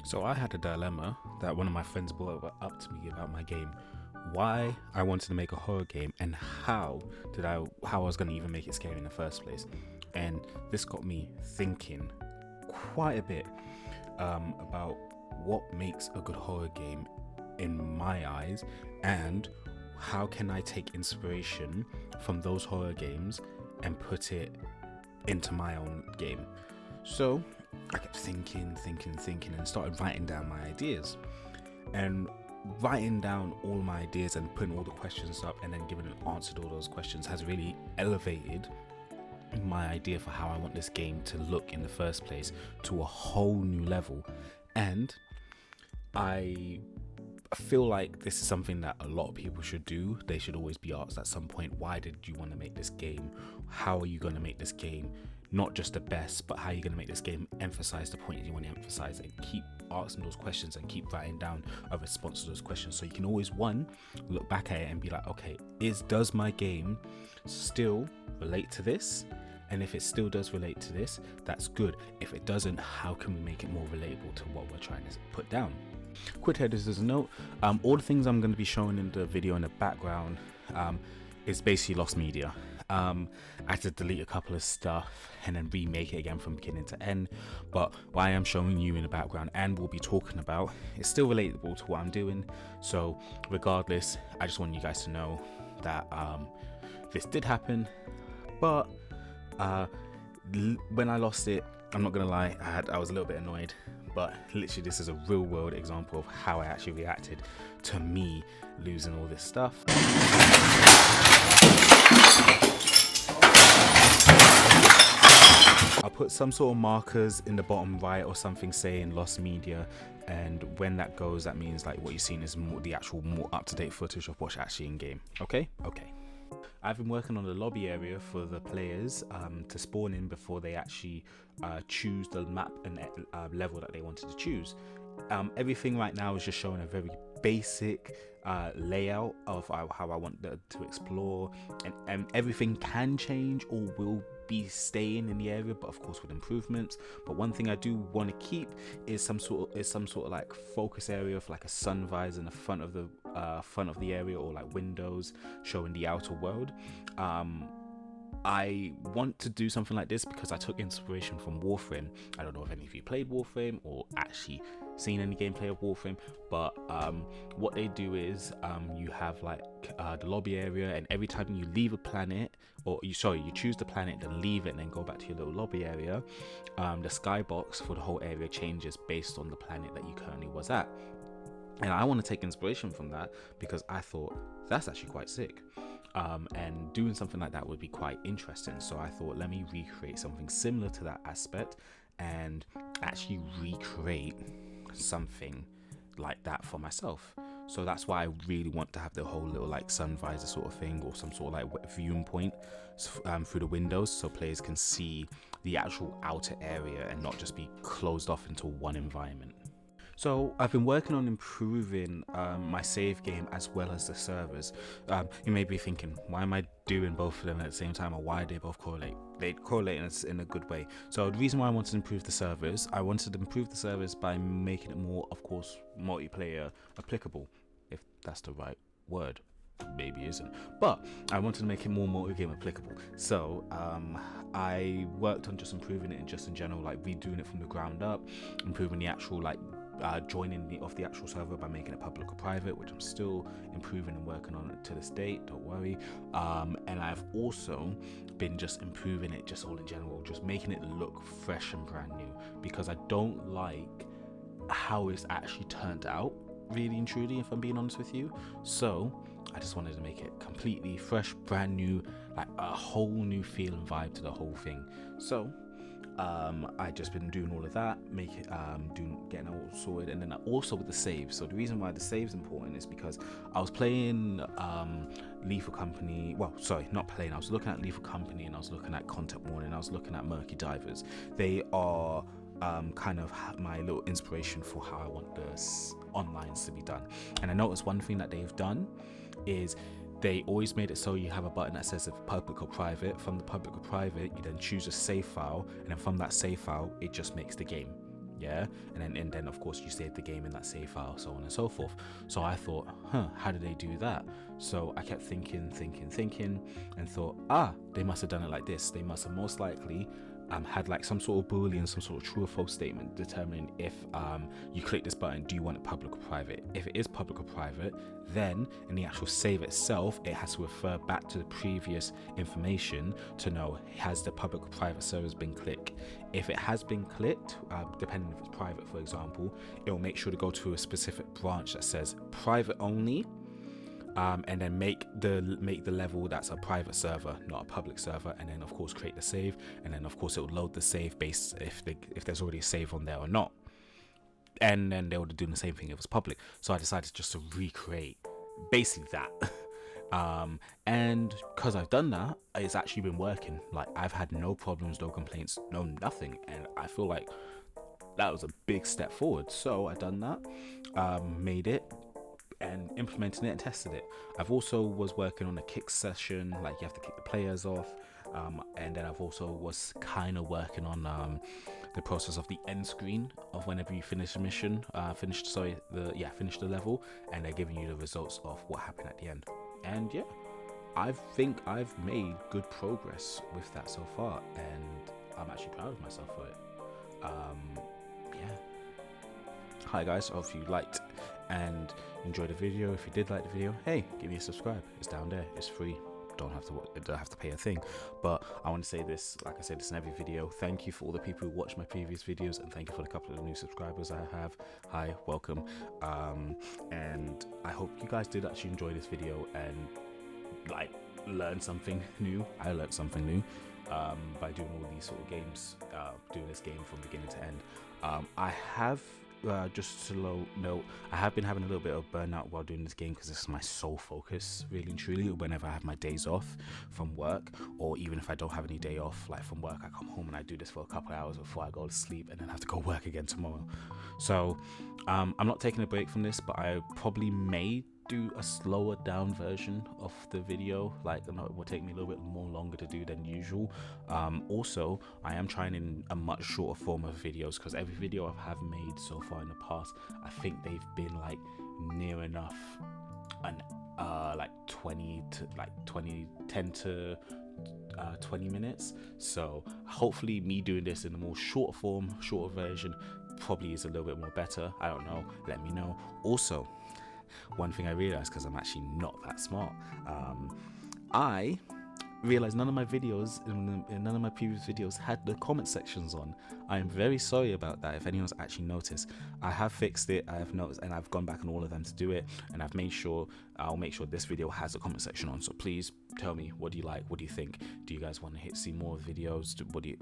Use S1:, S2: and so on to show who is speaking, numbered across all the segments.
S1: So I had a dilemma that one of my friends brought up to me about my game, why I wanted to make a horror game, and how I was going to even make it scary in the first place. And this got me thinking quite a bit about what makes a good horror game in my eyes, and how can I take inspiration from those horror games and put it into my own game. So I kept thinking, and started writing down my ideas. And writing down all my ideas and putting all the questions up and then giving an answer to all those questions has really elevated my idea for how I want this game to look in the first place to a whole new level. And I feel like this is something that a lot of people should do. They should always be asked at some point, why did you want to make this game? How are you going to make this game not just the best, but how are you going to make this game emphasize the point you want to emphasize? And keep asking those questions and keep writing down a response to those questions, so you can always, one, look back at it and be like, okay, does my game still relate to this? And if it still does relate to this, that's good. If it doesn't, how can we make it more relatable to what we're trying to put down? Quick editor's note, all the things I'm going to be showing in the video in the background is basically lost media. I had to delete a couple of stuff and then remake it again from beginning to end, but what I am showing you in the background and we'll be talking about is still relatable to what I'm doing. So regardless, I just want you guys to know that this did happen, but when I lost it, I'm not gonna lie, I was a little bit annoyed, but literally this is a real world example of how I actually reacted to me losing all this stuff. I'll put some sort of markers in the bottom right or something saying lost media, and when that goes, that means like what you're seeing is the actual more up-to-date footage of what's actually in game. Okay. I've been working on the lobby area for the players to spawn in before they actually choose the map and level that they wanted to choose. Everything right now is just showing a very basic layout of how I want to explore, and everything can change or will be staying in the area, but of course with improvements. But one thing I do want to keep is some sort of like focus area for like a sun visor in the front of the area, or like windows showing the outer world. I want to do something like this because I took inspiration from Warframe. I don't know if any of you played Warframe or actually seen any gameplay of Warframe, but what they do is you have like the lobby area, and every time you leave a planet, or you choose the planet, then leave it and then go back to your little lobby area, the skybox for the whole area changes based on the planet that you currently was at. And I want to take inspiration from that because I thought that's actually quite sick. And doing something like that would be quite interesting. So I thought, let me recreate something similar to that aspect and actually recreate something like that for myself. So that's why I really want to have the whole little like sun visor sort of thing, or some sort of like viewing point through the windows, so players can see the actual outer area and not just be closed off into one environment. So I've been working on improving my save game as well as the servers. You may be thinking, why am I doing both of them at the same time, or why do they both correlate? They correlate in a good way. So the reason why I wanted to improve the servers, by making it more, of course, multiplayer applicable, if that's the right word. Maybe isn't, but I wanted to make it more multi-game applicable. So I worked on just improving it, and just in general, like redoing it from the ground up, improving the actual like joining of the actual server by making it public or private, which I'm still improving and working on it to this date, don't worry. And I've also been just improving it just all in general, just making it look fresh and brand new, because I don't like how it's actually turned out, really and truly, if I'm being honest with you. So I just wanted to make it completely fresh, brand new, like a whole new feel and vibe to the whole thing. So I just been doing all of that, getting it all sorted, and then also with the saves. So the reason why the save's important is because I was playing Lethal Company. Well, sorry, not playing. I was looking at Lethal Company, and I was looking at Content Warning, and I was looking at Murky Divers. They are kind of my little inspiration for how I want the onlines to be done. And I noticed one thing that they've done is they always made it so you have a button that says if public or private. From the public or private, you then choose a save file, and then from that save file, it just makes the game. yeah, and then of course you save the game in that save file, so on and so forth. So I thought, how did they do that? So I kept thinking, and thought, they must have done it like this. They must have most likely had like some sort of boolean, some sort of true or false statement determining if you click this button, do you want it public or private? If it is public or private, then in the actual save itself, it has to refer back to the previous information to know, has the public or private servers been clicked. If it has been clicked, depending if it's private, for example, it will make sure to go to a specific branch that says private only, and then make the level that's a private server, not a public server, and then of course create the save, and then of course it will load the save based if there's already a save on there or not, and then they would do the same thing if it was public. So I decided just to recreate basically that, and because I've done that, it's actually been working. Like, I've had no problems, no complaints, no nothing, and I feel like that was a big step forward. So I done that, made it and implemented it and tested it. I've also was working on a kick session, like you have to kick the players off, and then I've also was kind of working on the process of the end screen of whenever you finish a mission, finish the level, and they're giving you the results of what happened at the end. And yeah, I think I've made good progress with that so far, and I'm actually proud of myself for it. Yeah. Hi guys, hope you liked and enjoyed the video. If you did like the video, hey, give me a subscribe. It's down there. It's free. Don't have to pay a thing. But I want to say this, like I said this in every video, thank you for all the people who watched my previous videos, and thank you for the couple of new subscribers I have. Hi, welcome. And I hope you guys did actually enjoy this video and like learn something new. I learned something new by doing all these sort of games, doing this game from beginning to end. I have just to low note, I have been having a little bit of burnout while doing this game, because this is my sole focus, really and truly. Whenever I have my days off from work, or even if I don't have any day off, like from work, I come home and I do this for a couple of hours before I go to sleep, and then have to go work again tomorrow. So I'm not taking a break from this, but I probably may do a slower down version of the video. Like, it will take me a little bit more longer to do than usual. Also, I am trying in a much shorter form of videos, because every video I have made so far in the past, I think they've been like near enough an like 10 to 20 minutes. So hopefully me doing this in a more shorter version probably is a little bit more better. I don't know, let me know. Also, one thing I realized, because I'm actually not that smart, I realized none of my videos in none of my previous videos had the comment sections on. I'm very sorry about that. If anyone's actually noticed, I have fixed it. I have noticed, and I've gone back on all of them to do it, and I'll make sure this video has a comment section on. So please tell me, what do you like, what do you think, do you guys want to see more videos, what do you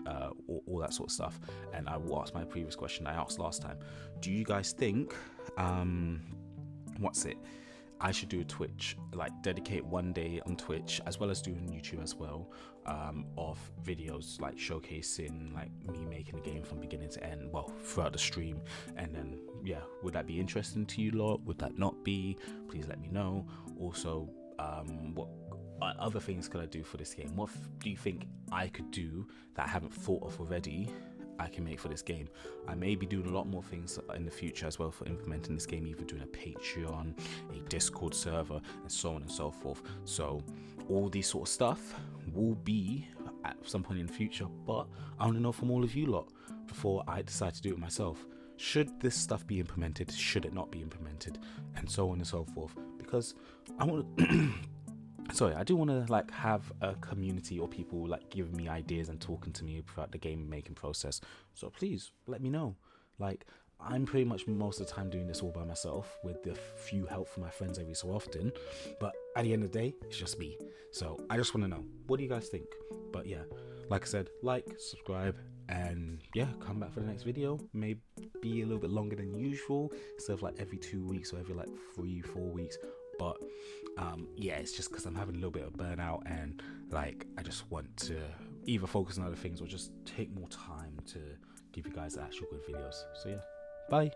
S1: all that sort of stuff. And I will ask my previous question I asked last time. Do you guys think I should do a Twitch, like dedicate one day on Twitch, as well as doing YouTube as well, of videos like showcasing like me making the game from beginning to end, well, throughout the stream. And then yeah, would that be interesting to you lot? Would that not be? Please let me know. Also, what other things could I do for this game? What do you think I could do that I haven't thought of already I can make for this game? I may be doing a lot more things in the future as well for implementing this game, either doing a Patreon, a Discord server, and so on and so forth. So all these sort of stuff will be at some point in the future, but I want to know from all of you lot before I decide to do it myself. Should this stuff be implemented? Should it not be implemented? And so on and so forth. Because I want to I do want to like have a community or people like giving me ideas and talking to me throughout the game making process. So please let me know. Like, I'm pretty much most of the time doing this all by myself, with the few help from my friends every so often. But at the end of the day, it's just me. So I just want to know, what do you guys think? But yeah, like I said, like, subscribe, and yeah, come back for the next video. Maybe be a little bit longer than usual, instead of like every 2 weeks or every like 3-4 weeks. But yeah, it's just because I'm having a little bit of burnout, and like I just want to either focus on other things or just take more time to give you guys actual good videos. So yeah, bye.